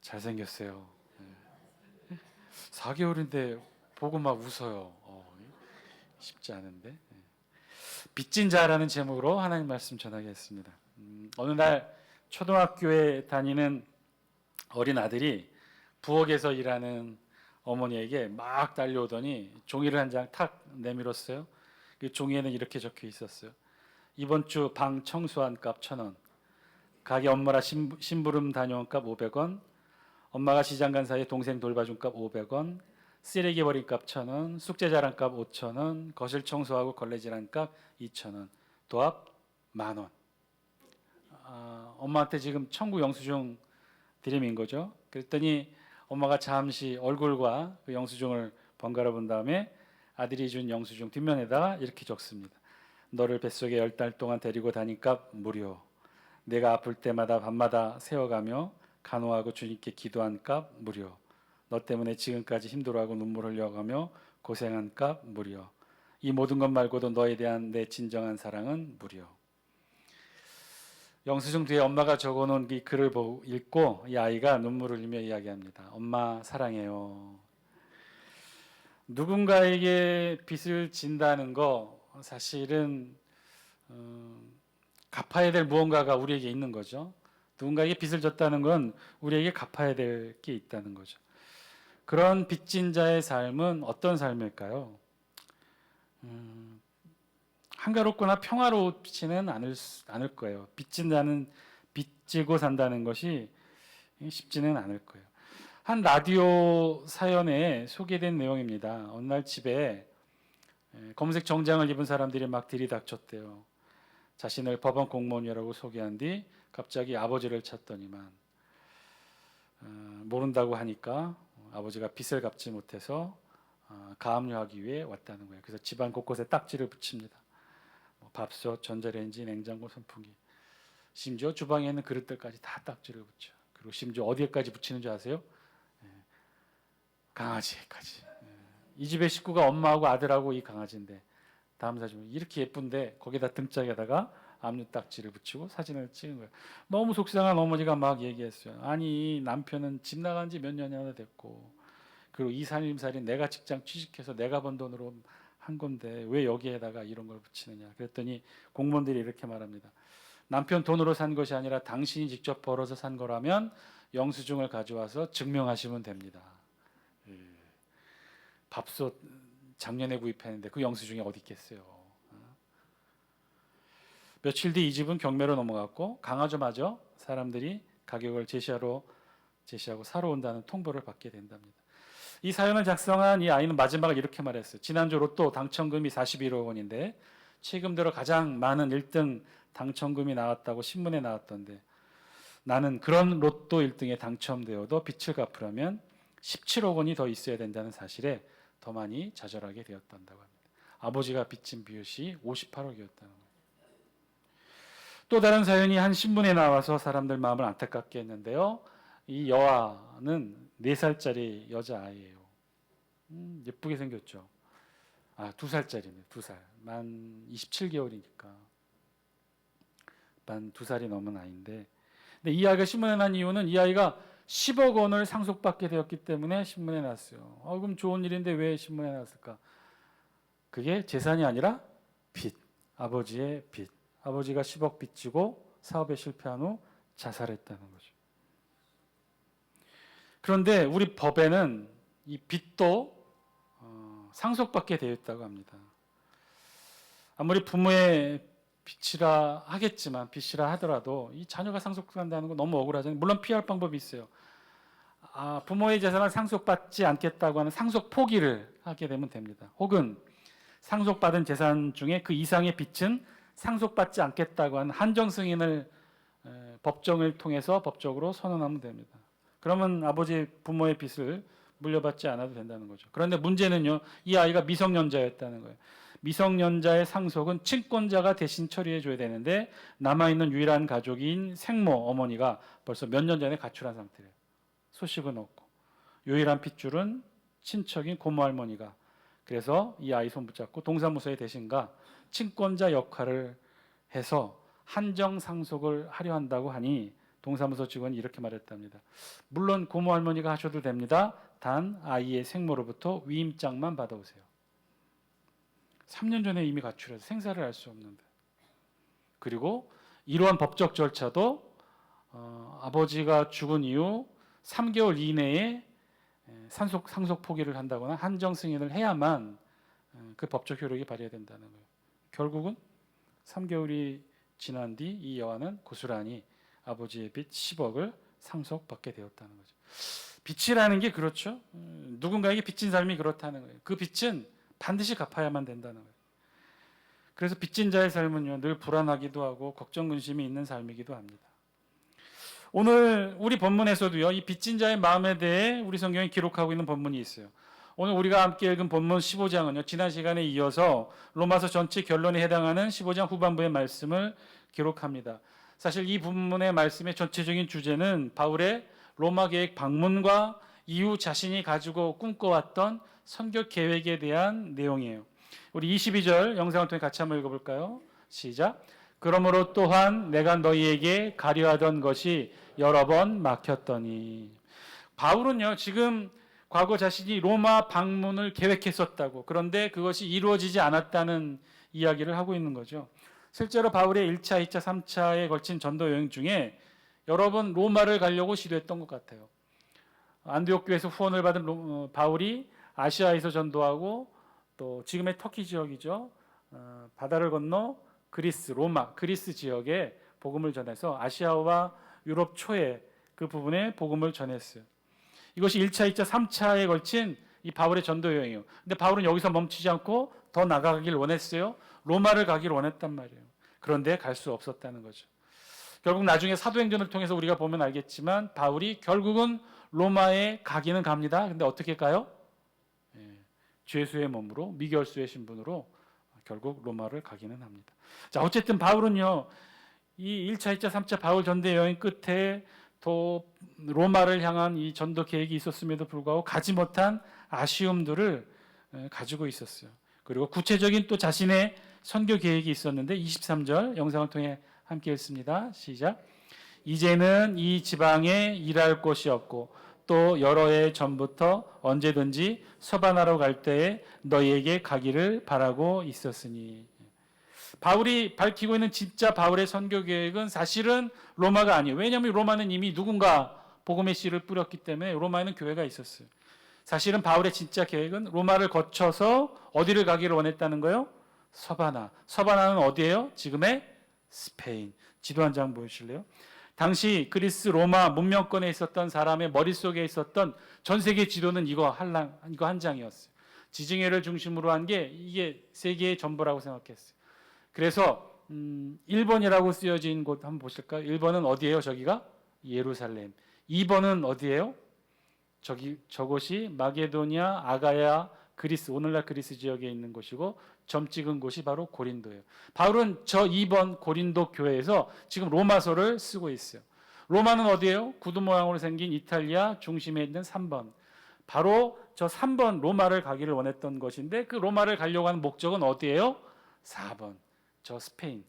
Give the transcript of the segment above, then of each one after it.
잘생겼어요. 4개월인데 보고 막 웃어요. 쉽지 않은데. 빚진 자라는 제목으로 하나님 말씀 전하겠습니다. 어느 날 초등학교에 다니는 어린 아들이 부엌에서 일하는 어머니에게 막 달려오더니 종이를 한 장 탁 내밀었어요. 그 종이에는 이렇게 적혀 있었어요. 이번 주 방 청소한 값 1,000원, 가게 엄마라 심부름 다녀온 값 500원, 엄마가 시장 간 사이에 동생 돌봐준 값 500원, 쓰레기 버린 값 1,000원, 숙제 자랑 값 5,000원, 거실 청소하고 걸레질한 값 2,000원, 도합 10,000원. 엄마한테 지금 청구 영수증 드림인 거죠. 그랬더니 엄마가 잠시 얼굴과 그 영수증을 번갈아 본 다음에 아들이 준 영수증 뒷면에다가 이렇게 적습니다. 너를 뱃속에 10달 동안 데리고 다닌 값 무료. 내가 아플 때마다 밤마다 세워가며 간호하고 주님께 기도한 값 무료. 너 때문에 지금까지 힘들어하고 눈물 흘려가며 고생한 값 무료. 이 모든 것 말고도 너에 대한 내 진정한 사랑은 무료. 영수증 뒤에 엄마가 적어놓은 이 글을 읽고 이 아이가 눈물을 흘리며 이야기합니다. 엄마 사랑해요. 누군가에게 빚을 진다는 거 사실은 갚아야 될 무언가가 우리에게 있는 거죠. 누군가에게 빚을 졌다는 건 우리에게 갚아야 될 게 있다는 거죠. 그런 빚진 자의 삶은 어떤 삶일까요? 한가롭거나 평화롭지는 않을 거예요. 빚진 자는 빚지고 산다는 것이 쉽지는 않을 거예요. 한 라디오 사연에 소개된 내용입니다. 어느 날 집에 검은색 정장을 입은 사람들이 막 들이닥쳤대요. 자신을 법원 공무원이라고 소개한 뒤 갑자기 아버지를 찾더니만 모른다고 하니까 아버지가 빚을 갚지 못해서 가압류하기 위해 왔다는 거예요. 그래서 집안 곳곳에 딱지를 붙입니다. 밥솥, 전자레인지, 냉장고, 선풍기, 심지어 주방에 있는 그릇들까지 다 딱지를 붙여. 그리고 심지어 어디에까지 붙이는 줄 아세요? 강아지에까지. 이 집의 식구가 엄마하고 아들하고 이 강아지인데 다음 사진 이렇게 예쁜데 거기다 등짝에다가 압류 딱지를 붙이고 사진을 찍은 거예요. 너무 속상한 어머니가 막 얘기했어요. 아니 남편은 집 나간 지 몇 년이나 됐고 그리고 이 살림살이 내가 직장 취직해서 내가 번 돈으로 한 건데 왜 여기에다가 이런 걸 붙이느냐. 그랬더니 공무원들이 이렇게 말합니다. 남편 돈으로 산 것이 아니라 당신이 직접 벌어서 산 거라면 영수증을 가져와서 증명하시면 됩니다. 밥솥 작년에 구입했는데 그 영수증이 어디 있겠어요. 며칠 뒤 이 집은 경매로 넘어갔고 강화점마저 사람들이 가격을 제시하고 사러 온다는 통보를 받게 된답니다. 이 사연을 작성한 이 아이는 마지막을 이렇게 말했어요. 지난주 로또 당첨금이 41억 원인데 최근 들어 가장 많은 1등 당첨금이 나왔다고 신문에 나왔던데 나는 그런 로또 1등에 당첨되어도 빚을 갚으려면 17억 원이 더 있어야 된다는 사실에 더 많이 좌절하게 되었단다고 합니다. 아버지가 빚진 비율이 58억이었다는 거예요. 또 다른 사연이 한 신문에 나와서 사람들 마음을 안타깝게 했는데요. 이 여아는 4살짜리 여자아이예요. 예쁘게 생겼죠. 2살짜리네. 2살. 만 27개월이니까. 만 2살이 넘은 아이인데 근데 이 아이가 신문에 난 이유는 이 아이가 10억 원을 상속받게 되었기 때문에 신문에 났어요. 그럼 좋은 일인데 왜 신문에 났을까? 그게 재산이 아니라 빚. 아버지의 빚. 아버지가 10억 빚지고 사업에 실패한 후 자살했다는 거죠. 그런데 우리 법에는 이 빚도 상속받게 되어 있다고 합니다. 아무리 부모의 빚이라 하겠지만 빚이라 하더라도 이 자녀가 상속한다는 건 너무 억울하잖아요. 물론 피할 방법이 있어요. 부모의 재산을 상속받지 않겠다고 하는 상속 포기를 하게 되면 됩니다. 혹은 상속받은 재산 중에 그 이상의 빚은 상속받지 않겠다고 하는 한정 승인을 법정을 통해서 법적으로 선언하면 됩니다. 그러면 아버지 부모의 빚을 물려받지 않아도 된다는 거죠. 그런데 문제는요. 이 아이가 미성년자였다는 거예요. 미성년자의 상속은 친권자가 대신 처리해 줘야 되는데 남아있는 유일한 가족인 생모 어머니가 벌써 몇 년 전에 가출한 상태예요. 소식은 없고 유일한 핏줄은 친척인 고모 할머니가 그래서 이 아이 손 붙잡고 동사무소의 대신가 친권자 역할을 해서 한정 상속을 하려 한다고 하니 동사무소 직원이 이렇게 말했답니다. 물론 고모 할머니가 하셔도 됩니다. 단 아이의 생모로부터 위임장만 받아오세요. 3년 전에 이미 가출해서 생사를 알 수 없는데. 그리고 이러한 법적 절차도 아버지가 죽은 이후 3개월 이내에 상속 포기를 한다거나 한정 승인을 해야만 그 법적 효력이 발휘된다는 거예요. 결국은 3개월이 지난 뒤 이 여아는 고스란히 아버지의 빚 10억을 상속받게 되었다는 거죠. 빚이라는 게 그렇죠. 누군가에게 빚진 삶이 그렇다는 거예요. 그 빚은 반드시 갚아야만 된다는 거예요. 그래서 빚진 자의 삶은요, 늘 불안하기도 하고 걱정 근심이 있는 삶이기도 합니다. 오늘 우리 본문에서도요, 이 빚진 자의 마음에 대해 우리 성경이 기록하고 있는 본문이 있어요. 오늘 우리가 함께 읽은 본문 15장은요, 지난 시간에 이어서 로마서 전체 결론에 해당하는 15장 후반부의 말씀을 기록합니다. 사실 이 본문의 말씀의 전체적인 주제는 바울의 로마 계획 방문과 이후 자신이 가지고 꿈꿔왔던 선교 계획에 대한 내용이에요. 우리 22절 영상을 통해 같이 한번 읽어볼까요? 시작. 그러므로 또한 내가 너희에게 가려하던 것이 여러 번 막혔더니. 바울은요, 지금 과거 자신이 로마 방문을 계획했었다고, 그런데 그것이 이루어지지 않았다는 이야기를 하고 있는 거죠. 실제로 바울의 1차, 2차, 3차에 걸친 전도 여행 중에 여러 번 로마를 가려고 시도했던 것 같아요. 안디옥 교회에서 후원을 받은 바울이 아시아에서 전도하고, 또 지금의 터키 지역이죠. 바다를 건너 그리스, 로마, 그리스 지역에 복음을 전해서 아시아와 유럽 초에 그 부분에 복음을 전했어요. 이것이 1차, 2차, 3차에 걸친 이 바울의 전도 여행이에요. 근데 바울은 여기서 멈추지 않고 더 나가길 원했어요. 로마를 가길 원했단 말이에요. 그런데 갈 수 없었다는 거죠. 결국 나중에 사도행전을 통해서 우리가 보면 알겠지만 바울이 결국은 로마에 가기는 갑니다. 근데 어떻게 가요? 죄수의 몸으로, 미결수의 신분으로 결국 로마를 가기는 합니다. 자, 어쨌든 바울은요, 이 1차, 2차, 3차 바울 전도 여행 끝에 또 로마를 향한 이 전도 계획이 있었음에도 불구하고 가지 못한 아쉬움들을 가지고 있었어요. 그리고 구체적인 또 자신의 선교 계획이 있었는데 23절 영상을 통해 함께 읽습니다. 시작. 이제는 이 지방에 일할 곳이 없고 또 여러 해 전부터 언제든지 서바나로 갈 때에 너희에게 가기를 바라고 있었으니. 바울이 밝히고 있는 진짜 바울의 선교 계획은 사실은 로마가 아니에요. 왜냐하면 로마는 이미 누군가 복음의 씨를 뿌렸기 때문에 로마에는 교회가 있었어요. 사실은 바울의 진짜 계획은 로마를 거쳐서 어디를 가기를 원했다는 거예요? 서바나. 서바나는 어디예요? 지금의 스페인. 지도 한 장 보여주실래요? 당시 그리스 로마 문명권에 있었던 사람의 머릿속에 있었던 전 세계 지도는 이거 한 장이었어요. 지중해를 중심으로 한 게 이게 세계의 전부라고 생각했어요. 그래서 일본이라고 쓰여진 곳 한번 보실까요? 1번은 어디예요? 저기가 예루살렘. 2번은 어디예요? 저곳이 마게도니아, 아가야, 그리스, 오늘날 그리스 지역에 있는 곳이고 점 찍은 곳이 바로 고린도예요. 바울은 저 2번 고린도 교회에서 지금 로마서를 쓰고 있어요. 로마는 어디예요? 구두 모양으로 생긴 이탈리아 중심에 있는 3번. 바로 저 3번 로마를 가기를 원했던 것인데 그 로마를 가려고 하는 목적은 어디예요? 4번. 저 스페인.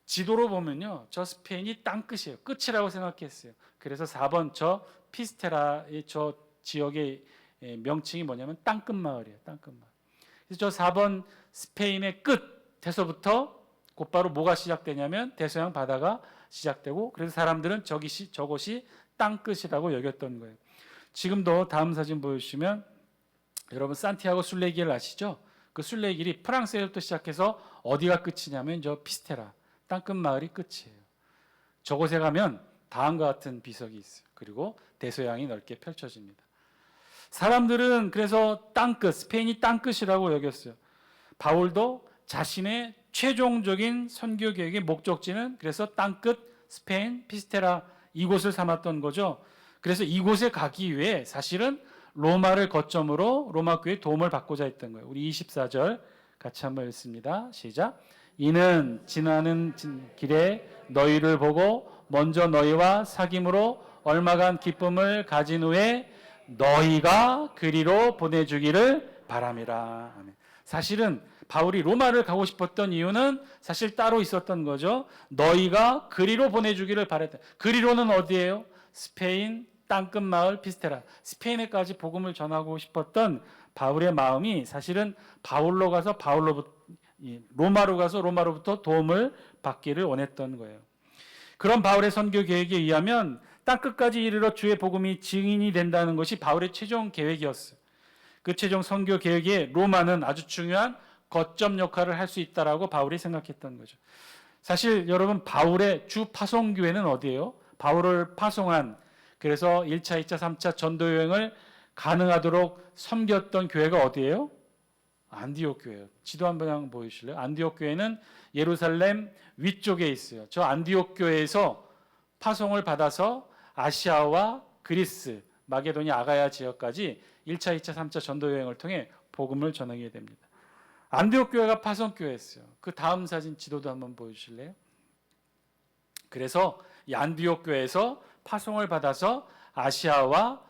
지도로 보면요, 저 스페인이 땅끝이에요. 끝이라고 생각했어요. 그래서 4번 저 피스테라의 저 지역의 명칭이 뭐냐면 땅끝 마을이에요. 땅끝 마을. 그래서 저 4번 스페인의 끝에서부터 곧바로 뭐가 시작되냐면 대서양 바다가 시작되고, 그래서 사람들은 저곳이 땅끝이라고 여겼던 거예요. 지금도 다음 사진 보여주시면 여러분 산티아고 순례길 아시죠? 그 순례길이 프랑스에서부터 시작해서 어디가 끝이냐면 저 피스테라 땅끝 마을이 끝이에요. 저곳에 가면 다음과 같은 비석이 있어요. 그리고 대서양이 넓게 펼쳐집니다. 사람들은 그래서 땅끝, 스페인이 땅끝이라고 여겼어요. 바울도 자신의 최종적인 선교 계획의 목적지는 그래서 땅끝, 스페인, 피스테라 이곳을 삼았던 거죠. 그래서 이곳에 가기 위해 사실은 로마를 거점으로 로마 교회의 도움을 받고자 했던 거예요. 우리 24절 같이 한번 읽습니다. 시작. 이는 지나는 길에 너희를 보고 먼저 너희와 사귐으로 얼마간 기쁨을 가진 후에 너희가 그리로 보내주기를 바람이라. 아멘. 사실은 바울이 로마를 가고 싶었던 이유는 사실 따로 있었던 거죠. 너희가 그리로 보내주기를 바랬다. 그리로는 어디예요? 스페인 땅끝 마을 피스테라. 스페인에까지 복음을 전하고 싶었던 바울의 마음이 사실은 바울로 가서 로마로 가서 로마로부터 도움을 받기를 원했던 거예요. 그런 바울의 선교 계획에 의하면 땅끝까지 이르러 주의 복음이 증인이 된다는 것이 바울의 최종 계획이었어요. 그 최종 선교 계획에 로마는 아주 중요한 거점 역할을 할 수 있다라고 바울이 생각했던 거죠. 사실 여러분 바울의 주 파송교회는 어디예요? 바울을 파송한 그래서 1차, 2차, 3차 전도 여행을 가능하도록 섬겼던 교회가 어디예요? 안디옥 교회예요. 지도 한번 보여주실래요? 안디옥 교회는 예루살렘 위쪽에 있어요. 저 안디옥 교회에서 파송을 받아서 아시아와 그리스, 마게도냐, 아가야 지역까지 1차, 2차, 3차 전도 여행을 통해 복음을 전하게 됩니다. 안디옥 교회가 파송 교회였어요. 그 다음 사진 지도도 한번 보여주실래요? 그래서 이 안디옥 교회에서 파송을 받아서 아시아와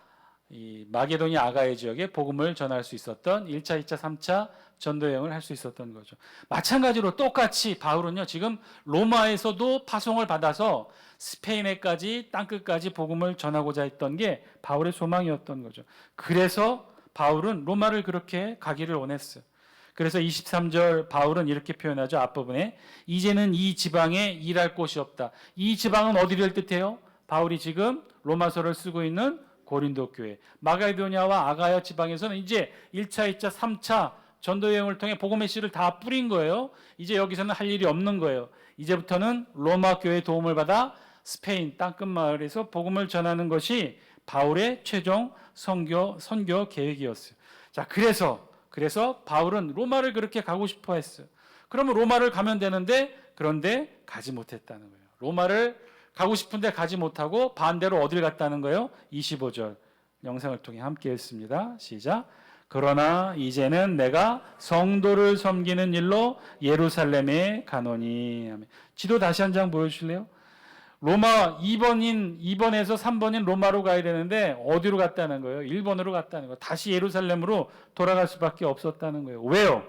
이 마게도냐 아가야 지역에 복음을 전할 수 있었던 1차, 2차, 3차 전도 여행을 할 수 있었던 거죠. 마찬가지로 똑같이 바울은요 지금 로마에서도 파송을 받아서 스페인에까지 땅끝까지 복음을 전하고자 했던 게 바울의 소망이었던 거죠. 그래서 바울은 로마를 그렇게 가기를 원했어요. 그래서 23절 바울은 이렇게 표현하죠. 앞부분에 이제는 이 지방에 일할 곳이 없다. 이 지방은 어디를 뜻해요? 바울이 지금 로마서를 쓰고 있는 고린도 교회, 마게도냐와 아가야 지방에서는 이제 1차, 2차, 3차 전도 여행을 통해 복음의 씨를 다 뿌린 거예요. 이제 여기서는 할 일이 없는 거예요. 이제부터는 로마 교회의 도움을 받아 스페인 땅끝 마을에서 복음을 전하는 것이 바울의 최종 선교 계획이었어요. 자, 그래서 바울은 로마를 그렇게 가고 싶어 했어요. 그러면 로마를 가면 되는데 그런데 가지 못했다는 거예요. 로마를 가고 싶은데 가지 못하고 반대로 어딜 갔다는 거예요? 25절 영상을 통해 함께 읽습니다. 시작. 그러나 이제는 내가 성도를 섬기는 일로 예루살렘에 가노니. 지도 다시 한 장 보여주실래요? 로마 2번에서 3번인 로마로 가야 되는데 어디로 갔다는 거예요? 1번으로 갔다는 거예요. 다시 예루살렘으로 돌아갈 수밖에 없었다는 거예요. 왜요?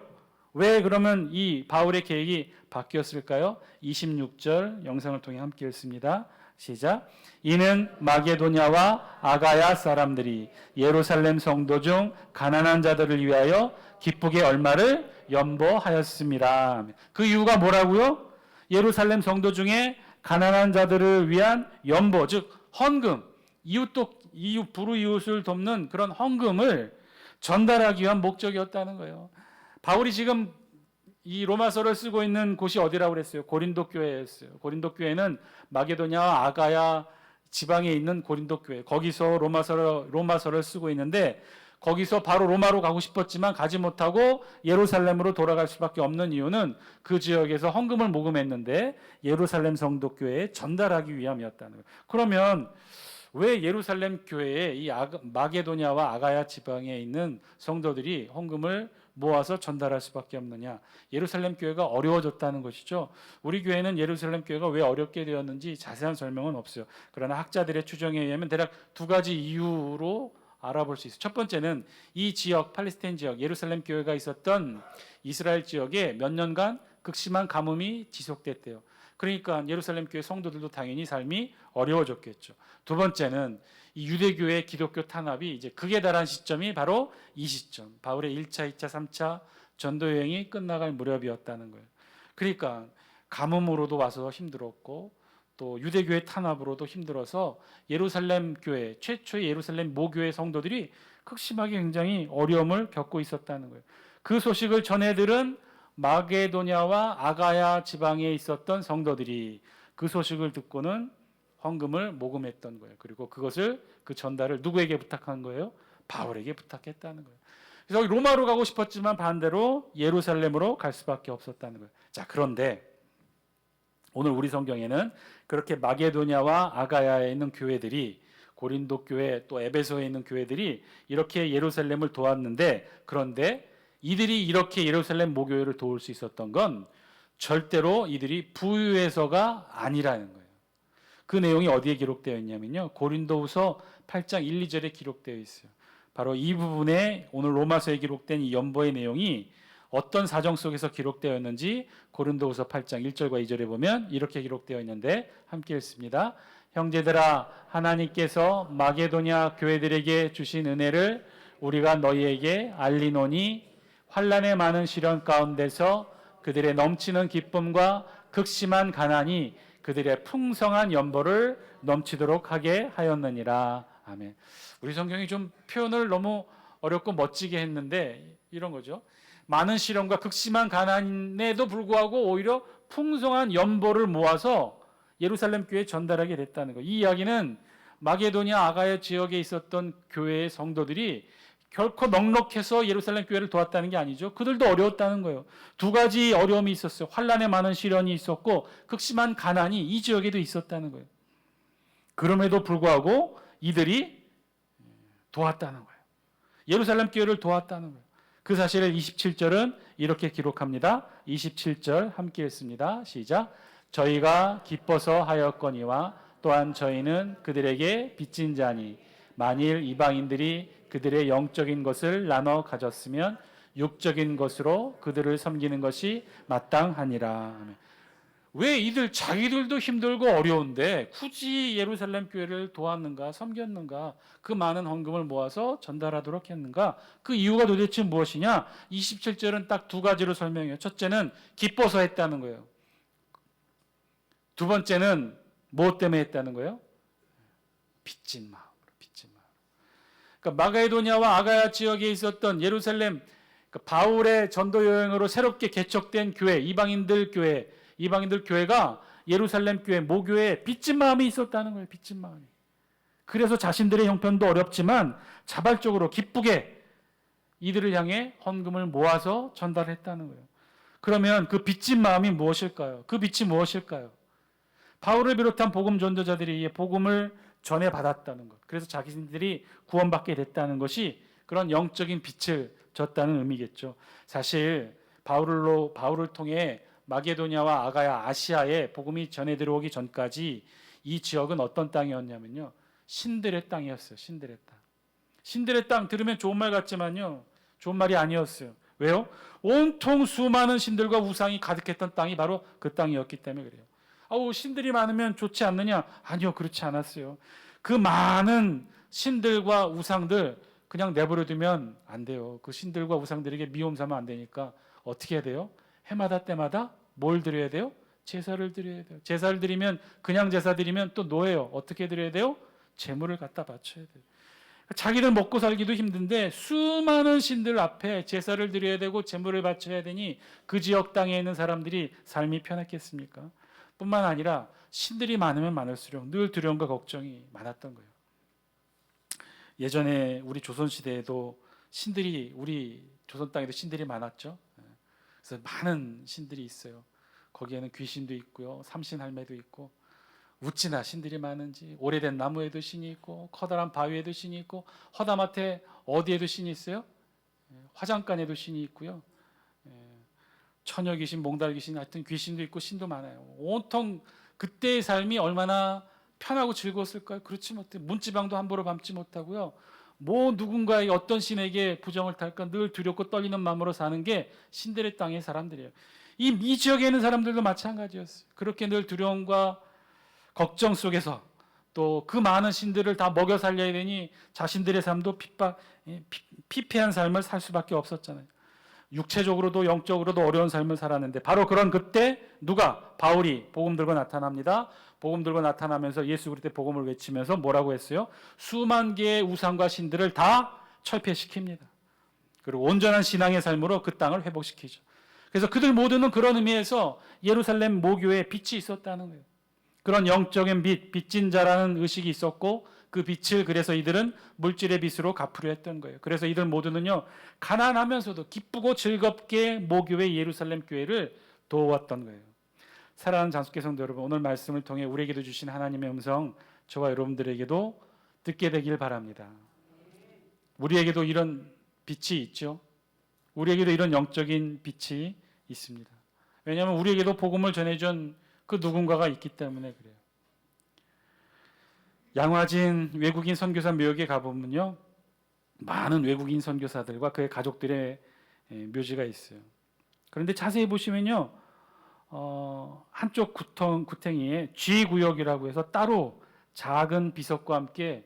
왜 그러면 이 바울의 계획이 바뀌었을까요? 26절 영상을 통해 함께 읽습니다. 시작. 이는 마게도냐와 아가야 사람들이 예루살렘 성도 중 가난한 자들을 위하여 기쁘게 얼마를 연보하였습니다. 그 이유가 뭐라고요? 예루살렘 성도 중에 가난한 자들을 위한 연보, 즉 헌금, 불우이웃을 돕는 그런 헌금을 전달하기 위한 목적이었다는 거예요. 바울이 지금 이 로마서를 쓰고 있는 곳이 어디라고 그랬어요? 고린도 교회였어요. 고린도 교회는 마게도냐와 아가야 지방에 있는 고린도 교회. 거기서 로마서를 쓰고 있는데 거기서 바로 로마로 가고 싶었지만 가지 못하고 예루살렘으로 돌아갈 수밖에 없는 이유는 그 지역에서 헌금을 모금했는데 예루살렘 성도 교회에 전달하기 위함이었다는 거예요. 그러면 왜 예루살렘 교회에 이 마게도냐와 아가야 지방에 있는 성도들이 헌금을 모아서 전달할 수밖에 없느냐? 예루살렘 교회가 어려워졌다는 것이죠. 우리 교회는 예루살렘 교회가 왜 어렵게 되었는지 자세한 설명은 없어요. 그러나 학자들의 추정에 의하면 대략 두 가지 이유로 알아볼 수 있어요. 첫 번째는 이 지역, 팔레스타인 지역, 예루살렘 교회가 있었던 이스라엘 지역에 몇 년간 극심한 가뭄이 지속됐대요. 그러니까 예루살렘 교회 성도들도 당연히 삶이 어려워졌겠죠. 두 번째는 이 유대교의 기독교 탄압이 이제 극에 달한 시점이 바로 이 시점, 바울의 1차, 2차, 3차 전도 여행이 끝나갈 무렵이었다는 거예요. 그러니까 가뭄으로도 와서 힘들었고 또 유대교의 탄압으로도 힘들어서 예루살렘 교회, 최초의 예루살렘 모교회 성도들이 극심하게 굉장히 어려움을 겪고 있었다는 거예요. 그 소식을 전해들은 마게도냐와 아가야 지방에 있었던 성도들이 그 소식을 듣고는 헌금을 모금했던 거예요. 그리고 그 전달을 누구에게 부탁한 거예요? 바울에게 부탁했다는 거예요. 그래서 로마로 가고 싶었지만 반대로 예루살렘으로 갈 수밖에 없었다는 거예요. 자, 그런데 오늘 우리 성경에는 그렇게 마게도냐와 아가야에 있는 교회들이 고린도 교회 또 에베소에 있는 교회들이 이렇게 예루살렘을 도왔는데 그런데 이들이 이렇게 예루살렘 모교회를 도울 수 있었던 건 절대로 이들이 부유해서가 아니라는 거예요. 그 내용이 어디에 기록되어 있냐면요. 고린도후서 8장 1, 2절에 기록되어 있어요. 바로 이 부분에 오늘 로마서에 기록된 이 연보의 내용이 어떤 사정 속에서 기록되었는지 고린도후서 8장 1절과 2절에 보면 이렇게 기록되어 있는데 함께 읽습니다. 형제들아, 하나님께서 마게도냐 교회들에게 주신 은혜를 우리가 너희에게 알리노니 환난의 많은 시련 가운데서 그들의 넘치는 기쁨과 극심한 가난이 그들의 풍성한 연보를 넘치도록 하게 하였느니라. 아멘. 우리 성경이 좀 표현을 너무 어렵고 멋지게 했는데 이런 거죠. 많은 시련과 극심한 가난에도 불구하고 오히려 풍성한 연보를 모아서 예루살렘 교회에 전달하게 됐다는 거예요. 이 이야기는 마게도냐 아가야 지역에 있었던 교회의 성도들이 결코 넉넉해서 예루살렘 교회를 도왔다는 게 아니죠. 그들도 어려웠다는 거예요. 두 가지 어려움이 있었어요. 환난에 많은 시련이 있었고 극심한 가난이 이 지역에도 있었다는 거예요. 그럼에도 불구하고 이들이 도왔다는 거예요. 예루살렘 교회를 도왔다는 거예요. 그 사실을 27절은 이렇게 기록합니다. 27절 함께 읽습니다. 시작. 저희가 기뻐서 하였거니와 또한 저희는 그들에게 빚진 자니 만일 이방인들이 그들의 영적인 것을 나눠 가졌으면 육적인 것으로 그들을 섬기는 것이 마땅하니라. 왜 이들 자기들도 힘들고 어려운데 굳이 예루살렘 교회를 도왔는가 섬겼는가 그 많은 헌금을 모아서 전달하도록 했는가 그 이유가 도대체 무엇이냐 27절은 딱 두 가지로 설명해요. 첫째는 기뻐서 했다는 거예요. 두 번째는 무엇 때문에 했다는 거예요? 빚진 마음으로. 그러니까 마게도냐와 아가야 지역에 있었던 예루살렘 바울의 전도 여행으로 새롭게 개척된 교회 이방인들 교회가 예루살렘 교회 모교회에 빚진 마음이 있었다는 거예요. 빚진 마음이. 그래서 자신들의 형편도 어렵지만 자발적으로 기쁘게 이들을 향해 헌금을 모아서 전달했다는 거예요. 그러면 그 빚진 마음이 무엇일까요? 그 빚이 무엇일까요? 바울을 비롯한 복음 전도자들이 이 복음을 전해받았다는 것. 그래서 자기들이 구원받게 됐다는 것이 그런 영적인 빛을 졌다는 의미겠죠. 사실 바울을 통해 마게도냐와 아가야 아시아에 복음이 전해 들어오기 전까지 이 지역은 어떤 땅이었냐면요. 신들의 땅이었어요. 신들의 땅. 신들의 땅 들으면 좋은 말 같지만요. 좋은 말이 아니었어요. 왜요? 온통 수많은 신들과 우상이 가득했던 땅이 바로 그 땅이었기 때문에 그래요. 신들이 많으면 좋지 않느냐? 아니요, 그렇지 않았어요. 그 많은 신들과 우상들 그냥 내버려두면 안 돼요. 그 신들과 우상들에게 미움 삼으면 안 되니까 어떻게 해야 돼요? 해마다 때마다 뭘 드려야 돼요? 제사를 드려야 돼요. 제사를 드리면 그냥 제사 드리면 또 노예요. 어떻게 드려야 돼요? 제물을 갖다 바쳐야 돼요. 자기들 먹고 살기도 힘든데 수많은 신들 앞에 제사를 드려야 되고 제물을 바쳐야 되니 그 지역 땅에 있는 사람들이 삶이 편했겠습니까? 뿐만 아니라 신들이 많으면 많을수록 늘 두려움과 걱정이 많았던 거예요. 예전에 우리 조선시대에도 신들이 우리 조선 땅에도 신들이 많았죠. 그래서 많은 신들이 있어요. 거기에는 귀신도 있고요. 삼신할매도 있고 어찌나 신들이 많은지 오래된 나무에도 신이 있고 커다란 바위에도 신이 있고 허다마태 어디에도 신이 있어요? 화장간에도 신이 있고요. 처녀 귀신, 몽달 귀신, 하여튼 귀신도 있고 신도 많아요. 온통 그때의 삶이 얼마나 편하고 즐거웠을까요? 그렇지 못해 문지방도 함부로 밟지 못하고요. 누군가의 어떤 신에게 부정을 탈까 늘 두렵고 떨리는 마음으로 사는 게 신들의 땅의 사람들이에요. 이 지역에 있는 사람들도 마찬가지였어요. 그렇게 늘 두려움과 걱정 속에서 또 그 많은 신들을 다 먹여 살려야 되니 자신들의 삶도 피폐한 삶을 살 수밖에 없었잖아요. 육체적으로도 영적으로도 어려운 삶을 살았는데 바로 그런 그때 누가? 바울이 복음 들고 나타납니다. 복음 들고 나타나면서 예수 그리스도의 복음을 외치면서 뭐라고 했어요? 수만 개의 우상과 신들을 다 철폐시킵니다. 그리고 온전한 신앙의 삶으로 그 땅을 회복시키죠. 그래서 그들 모두는 그런 의미에서 예루살렘 모교에 빛이 있었다는 거예요. 그런 영적인 빛, 빚진 자라는 의식이 있었고 그 빛을 그래서 이들은 물질의 빛으로 갚으려 했던 거예요. 그래서 이들 모두는요 가난하면서도 기쁘고 즐겁게 모교회 예루살렘 교회를 도왔던 거예요. 사랑하는 장수교 성도 여러분, 오늘 말씀을 통해 우리에게도 주신 하나님의 음성 저와 여러분들에게도 듣게 되길 바랍니다. 우리에게도 이런 빛이 있죠. 우리에게도 이런 영적인 빛이 있습니다. 왜냐하면 우리에게도 복음을 전해준 그 누군가가 있기 때문에 그래요. 양화진 외국인 선교사 묘역에 가보면요 많은 외국인 선교사들과 그의 가족들의 묘지가 있어요. 그런데 자세히 보시면요, 한쪽 구탱이에 G구역이라고 해서 따로 작은 비석과 함께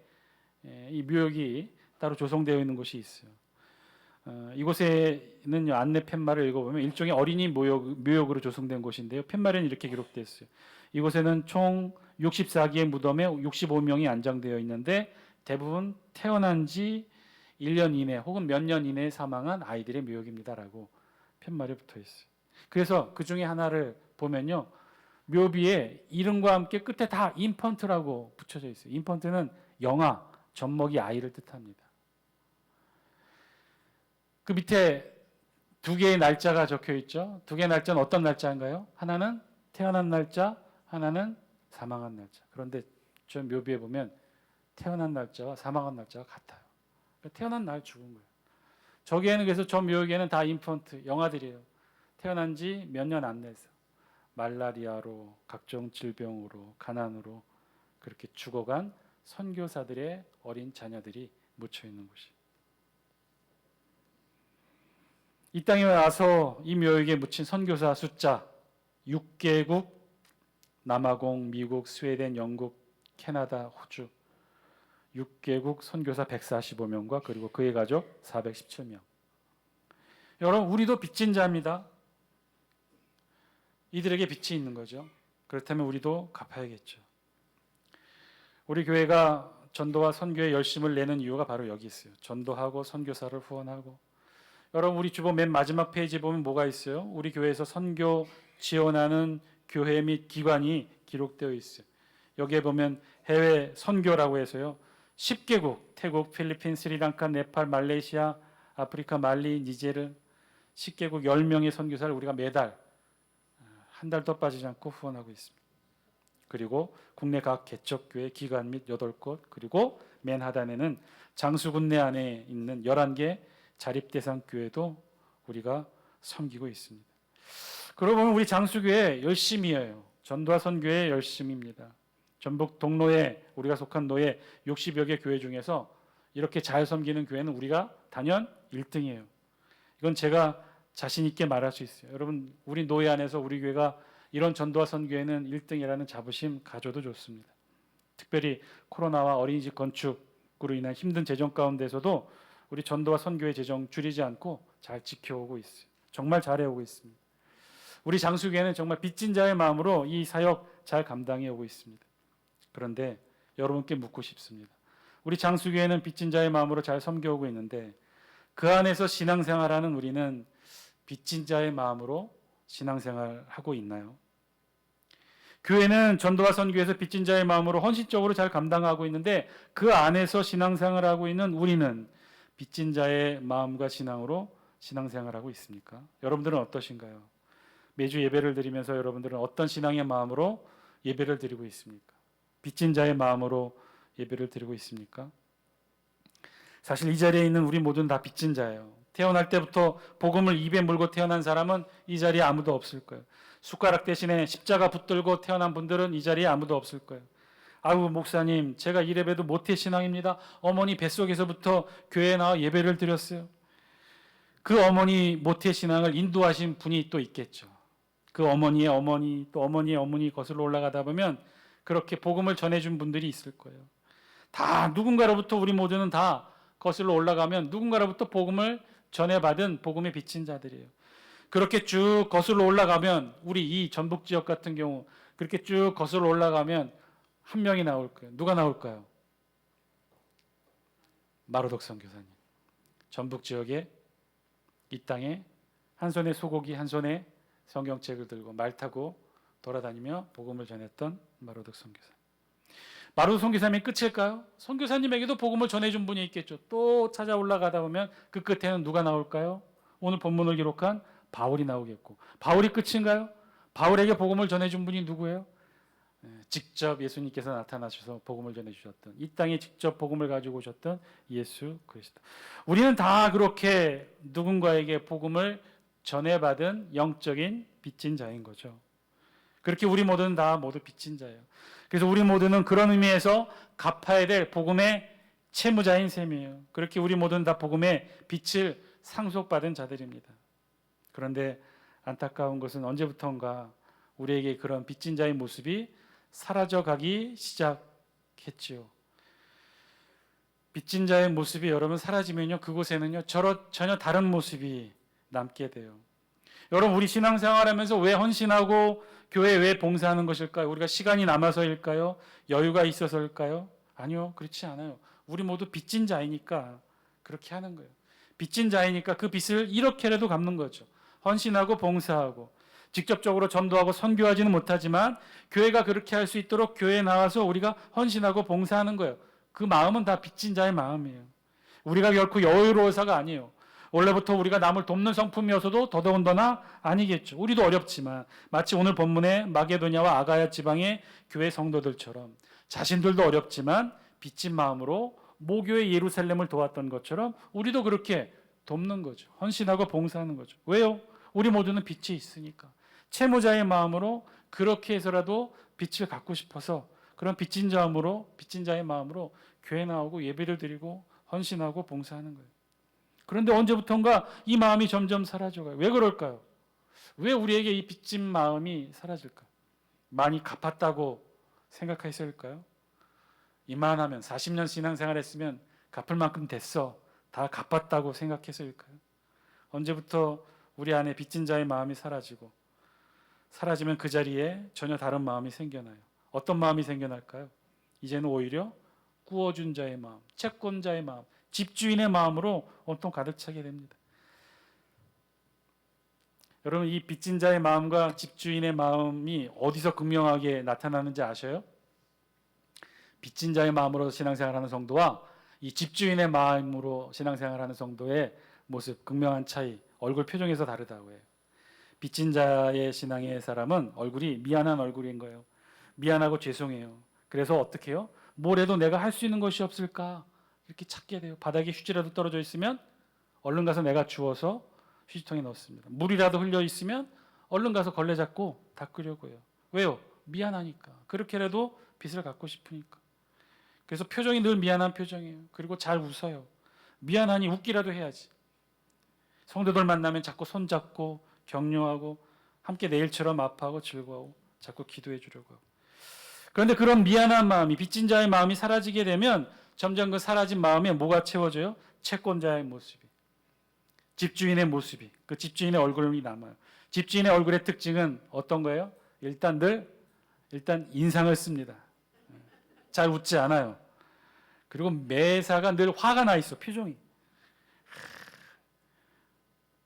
이 묘역이 따로 조성되어 있는 곳이 있어요. 이곳에는 안내 팻말을 읽어보면 일종의 어린이 묘역으로 조성된 곳인데요. 팻말에는 이렇게 기록되어 있어요. 이곳에는 총 64기의 무덤에 65명이 안장되어 있는데 대부분 태어난 지 1년 이내 혹은 몇 년 이내에 사망한 아이들의 묘역입니다라고 팻말에 붙어 있어요. 그래서 그 중에 하나를 보면요, 묘비에 이름과 함께 끝에 다 인펀트라고 붙여져 있어요. 인펀트는 영아, 젖먹이 아이를 뜻합니다. 그 밑에 두 개의 날짜가 적혀 있죠. 두 개의 날짜는 어떤 날짜인가요? 하나는 태어난 날짜, 하나는 사망한 날짜. 그런데 저 묘비에 보면 태어난 날짜와 사망한 날짜가 같아요. 그러니까 태어난 날 죽은 거예요. 저기에는, 그래서 저 묘역에는 다 인펀트, 영아들이에요. 태어난 지 몇 년 안 돼서 말라리아로, 각종 질병으로, 가난으로 그렇게 죽어간 선교사들의 어린 자녀들이 묻혀 있는 곳이. 이 땅에 와서 이 묘역에 묻힌 선교사 숫자 6개국, 남아공, 미국, 스웨덴, 영국, 캐나다, 호주 6개국 선교사 145명과 그리고 그의 가족 417명. 여러분, 우리도 빚진 자입니다. 이들에게 빚이 있는 거죠. 그렇다면 우리도 갚아야겠죠. 우리 교회가 전도와 선교에 열심을 내는 이유가 바로 여기 있어요. 전도하고 선교사를 후원하고. 여러분, 우리 주보 맨 마지막 페이지에 보면 뭐가 있어요? 우리 교회에서 선교 지원하는 교회 및 기관이 기록되어 있어요. 여기에 보면 해외 선교라고 해서요, 10개국, 태국, 필리핀, 스리랑카, 네팔, 말레이시아, 아프리카, 말리, 니제르 10개국 10명의 선교사를 우리가 매달 한 달도 빠지지 않고 후원하고 있습니다. 그리고 국내 각 개척교회 기관 및 8곳, 그리고 맨 하단에는 장수군내 안에 있는 11개 자립대상 교회도 우리가 섬기고 있습니다. 그러고 보면 우리 장수교회 열심히 해요. 전도와 선교회 열심입니다. 전북 동로에 우리가 속한 노예 60여 개 교회 중에서 이렇게 잘 섬기는 교회는 우리가 단연 1등이에요. 이건 제가 자신 있게 말할 수 있어요. 여러분, 우리 노예 안에서 우리 교회가 이런 전도와 선교회는 1등이라는 자부심 가져도 좋습니다. 특별히 코로나와 어린이집 건축으로 인한 힘든 재정 가운데서도 우리 전도와 선교회 재정 줄이지 않고 잘 지켜오고 있어요. 정말 잘해오고 있습니다. 우리 장수교회는 정말 빚진 자의 마음으로 이 사역 잘 감당해 오고 있습니다. 그런데 여러분께 묻고 싶습니다. 우리 장수교회는 빚진 자의 마음으로 잘 섬겨오고 있는데 그 안에서 신앙생활하는 우리는 빚진 자의 마음으로 신앙생활하고 있나요? 교회는 전도와 선교에서 빚진 자의 마음으로 헌신적으로 잘 감당하고 있는데 그 안에서 신앙생활하고 있는 우리는 빚진 자의 마음과 신앙으로 신앙생활하고 있습니까? 여러분들은 어떠신가요? 매주 예배를 드리면서 여러분들은 어떤 신앙의 마음으로 예배를 드리고 있습니까? 빚진 자의 마음으로 예배를 드리고 있습니까? 사실 이 자리에 있는 우리 모두는 다 빚진 자예요. 태어날 때부터 복음을 입에 물고 태어난 사람은 이 자리에 아무도 없을 거예요. 숟가락 대신에 십자가 붙들고 태어난 분들은 이 자리에 아무도 없을 거예요. 아우, 목사님, 제가 이래봬도 모태신앙입니다. 어머니 뱃속에서부터 교회에 나와 예배를 드렸어요. 그 어머니 모태신앙을 인도하신 분이 또 있겠죠. 그 어머니의 어머니, 또 어머니의 어머니 거슬러 올라가다 보면 그렇게 복음을 전해준 분들이 있을 거예요. 다 누군가로부터, 우리 모두는 다 거슬러 올라가면 누군가로부터 복음을 전해받은 복음에 비친 자들이에요. 그렇게 쭉 거슬러 올라가면 우리 이 전북 지역 같은 경우 그렇게 쭉 거슬러 올라가면 한 명이 나올 거예요. 누가 나올까요? 마루덕 선교사님. 전북 지역에 이 땅에 한 손에 소고기 한 손에 성경책을 들고 말 타고 돌아다니며 복음을 전했던 마루덕 선교사님. 마루덕 선교사님이 끝일까요? 선교사님에게도 복음을 전해준 분이 있겠죠. 또 찾아 올라가다 보면 그 끝에는 누가 나올까요? 오늘 본문을 기록한 바울이 나오겠고, 바울이 끝인가요? 바울에게 복음을 전해준 분이 누구예요? 직접 예수님께서 나타나셔서 복음을 전해주셨던, 이 땅에 직접 복음을 가지고 오셨던 예수 그리스도. 우리는 다 그렇게 누군가에게 복음을 전해받은 영적인 빚진 자인 거죠. 그렇게 우리 모두는 다 모두 빚진 자예요. 그래서 우리 모두는 그런 의미에서 갚아야 될 복음의 채무자인 셈이에요. 그렇게 우리 모두는 다 복음의 빚을 상속받은 자들입니다. 그런데 안타까운 것은 언제부턴가 우리에게 그런 빚진 자의 모습이 사라져가기 시작했지요. 빚진 자의 모습이 여러분 사라지면요, 그곳에는요 전혀 다른 모습이 남게 돼요. 여러분, 우리 신앙생활하면서 왜 헌신하고 교회에 왜 봉사하는 것일까요? 우리가 시간이 남아서일까요? 여유가 있어서일까요? 아니요, 그렇지 않아요. 우리 모두 빚진 자이니까 그렇게 하는 거예요. 빚진 자이니까 그 빚을 이렇게라도 갚는 거죠. 헌신하고 봉사하고 직접적으로 전도하고 선교하지는 못하지만 교회가 그렇게 할 수 있도록 교회에 나와서 우리가 헌신하고 봉사하는 거예요. 그 마음은 다 빚진 자의 마음이에요. 우리가 결코 여유로워서가 아니에요. 원래부터 우리가 남을 돕는 성품이어서도 더더군다나 아니겠죠. 우리도 어렵지만 마치 오늘 본문의 마게도냐와 아가야 지방의 교회 성도들처럼 자신들도 어렵지만 빚진 마음으로 모교의 예루살렘을 도왔던 것처럼 우리도 그렇게 돕는 거죠. 헌신하고 봉사하는 거죠. 왜요? 우리 모두는 빚이 있으니까. 채무자의 마음으로 그렇게 해서라도 빚을 갚고 싶어서 그런 빚진 자의 마음으로 교회 나오고 예배를 드리고 헌신하고 봉사하는 거예요. 그런데 언제부턴가 이 마음이 점점 사라져가요. 왜 그럴까요? 왜 우리에게 이 빚진 마음이 사라질까요? 많이 갚았다고 생각했을까요? 이만하면 40년 신앙생활 했으면 갚을 만큼 됐어. 다 갚았다고 생각했을까요? 언제부터 우리 안에 빚진 자의 마음이 사라지면 그 자리에 전혀 다른 마음이 생겨나요. 어떤 마음이 생겨날까요? 이제는 오히려 구워준 자의 마음, 채권자의 마음, 집주인의 마음으로 온통 가득 차게 됩니다. 여러분, 이 빚진 자의 마음과 집주인의 마음이 어디서 극명하게 나타나는지 아셔요? 빚진 자의 마음으로 신앙생활하는 성도와 이 집주인의 마음으로 신앙생활하는 성도의 모습, 극명한 차이, 얼굴 표정에서 다르다고 해요. 빚진 자의 신앙의 사람은 얼굴이 미안한 얼굴인 거예요. 미안하고 죄송해요. 그래서 어떻게 해요? 뭘 해도 내가 할 수 있는 것이 없을까? 이렇게 찾게 돼요. 바닥에 휴지라도 떨어져 있으면 얼른 가서 내가 주워서 휴지통에 넣습니다. 물이라도 흘려 있으면 얼른 가서 걸레 잡고 닦으려고 해요. 왜요? 미안하니까. 그렇게라도 빚을 갚고 싶으니까. 그래서 표정이 늘 미안한 표정이에요. 그리고 잘 웃어요. 미안하니 웃기라도 해야지. 성도들 만나면 자꾸 손잡고 격려하고 함께 내일처럼 아파하고 즐거워하고 자꾸 기도해 주려고 하고. 그런데 그런 미안한 마음이, 빚진 자의 마음이 사라지게 되면 점점 그 사라진 마음에 뭐가 채워져요? 채권자의 모습이, 집주인의 모습이, 그 집주인의 얼굴이 남아요. 집주인의 얼굴의 특징은 어떤 거예요? 일단 인상을 씁니다. 잘 웃지 않아요. 그리고 매사가 늘 화가 나 있어, 표정이.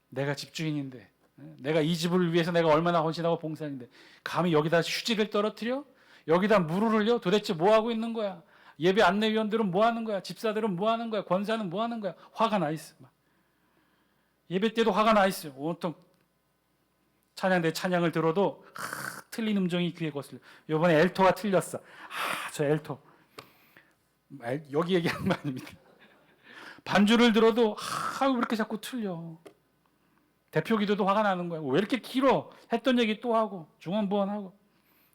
내가 집주인인데, 내가 이 집을 위해서 내가 얼마나 헌신하고 봉사했는데 감히 여기다 휴지를 떨어뜨려? 여기다 물을 흘려? 도대체 뭐 하고 있는 거야? 예배 안내위원들은 뭐 하는 거야? 집사들은 뭐 하는 거야? 권사는 뭐 하는 거야? 화가 나 있어. 막. 예배 때도 화가 나 있어요. 온통 찬양대 찬양을 들어도 틀린 음정이 귀에 거슬려. 이번에 엘토가 틀렸어. 저 엘토. 여기 얘기하는 거 아닙니다. 반주를 들어도 왜 이렇게 자꾸 틀려. 대표 기도도 화가 나는 거야. 왜 이렇게 길어? 했던 얘기 또 하고 중언부언하고.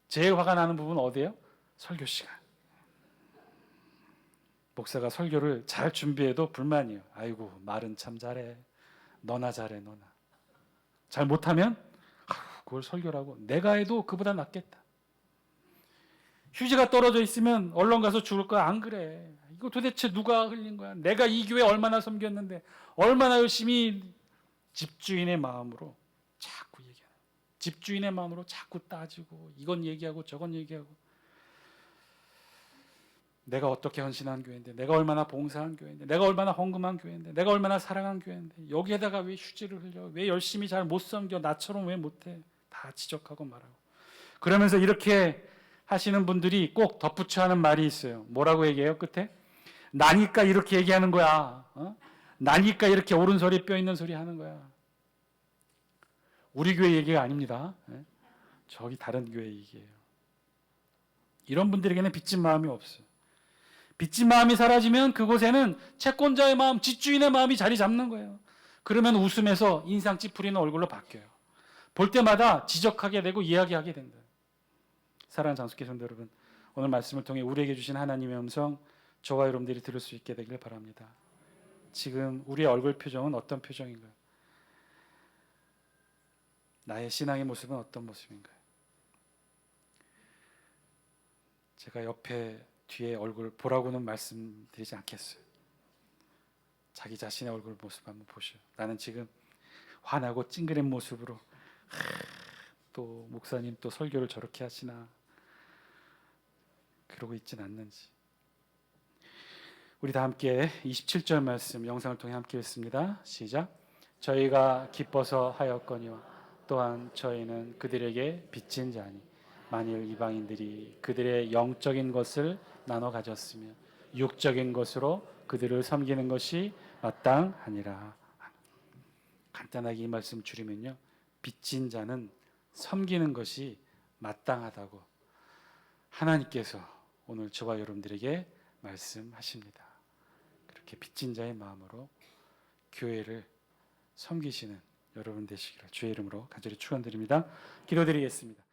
제일 화가 나는 부분은 어디예요? 설교 시간. 목사가 설교를 잘 준비해도 불만이에요. 아이고 말은 참 잘해. 너나 잘해 너나. 잘 못하면 그걸 설교라고. 내가 해도 그보다 낫겠다. 휴지가 떨어져 있으면 얼른 가서 주울 거야. 안 그래. 이거 도대체 누가 흘린 거야? 내가 이 교회 얼마나 섬겼는데 얼마나 열심히. 집주인의 마음으로 자꾸 얘기하는, 집주인의 마음으로 자꾸 따지고 이건 얘기하고 저건 얘기하고, 내가 어떻게 헌신한 교회인데, 내가 얼마나 봉사한 교회인데, 내가 얼마나 헌금한 교회인데, 내가 얼마나 사랑한 교회인데 여기에다가 왜 휴지를 흘려? 왜 열심히 잘 못 섬겨? 나처럼 왜 못해? 다 지적하고 말하고. 그러면서 이렇게 하시는 분들이 꼭 덧붙여 하는 말이 있어요. 뭐라고 얘기해요? 끝에? 나니까 이렇게 얘기하는 거야. 나니까 이렇게 옳은 소리 뼈 있는 소리 하는 거야. 우리 교회 얘기가 아닙니다. 저기 다른 교회 얘기예요. 이런 분들에게는 빚진 마음이 없어요. 빚진 마음이 사라지면 그곳에는 채권자의 마음, 집주인의 마음이 자리 잡는 거예요. 그러면 웃으면서 인상 찌푸리는 얼굴로 바뀌어요. 볼 때마다 지적하게 되고 이야기하게 된다. 사랑하는 장숙회 성도 여러분, 오늘 말씀을 통해 우리에게 주신 하나님의 음성, 저와 여러분들이 들을 수 있게 되길 바랍니다. 지금 우리의 얼굴 표정은 어떤 표정인가요? 나의 신앙의 모습은 어떤 모습인가요? 제가 옆에 뒤에 얼굴 보라고는 말씀드리지 않겠어요. 자기 자신의 얼굴 모습 한번 보시오. 나는 지금 화나고 찡그린 모습으로 또 목사님 또 설교를 저렇게 하시나 그러고 있진 않는지. 우리 다 함께 27절 말씀 영상을 통해 함께 읽습니다. 시작. 저희가 기뻐서 하였거니와 또한 저희는 그들에게 빚진 자니 만일 이방인들이 그들의 영적인 것을 나눠 가졌으면 육적인 것으로 그들을 섬기는 것이 마땅하니라. 간단하게 이 말씀 줄이면요, 빚진 자는 섬기는 것이 마땅하다고 하나님께서 오늘 저와 여러분들에게 말씀하십니다. 그렇게 빚진 자의 마음으로 교회를 섬기시는 여러분 되시기를 주의 이름으로 간절히 축원드립니다. 기도드리겠습니다.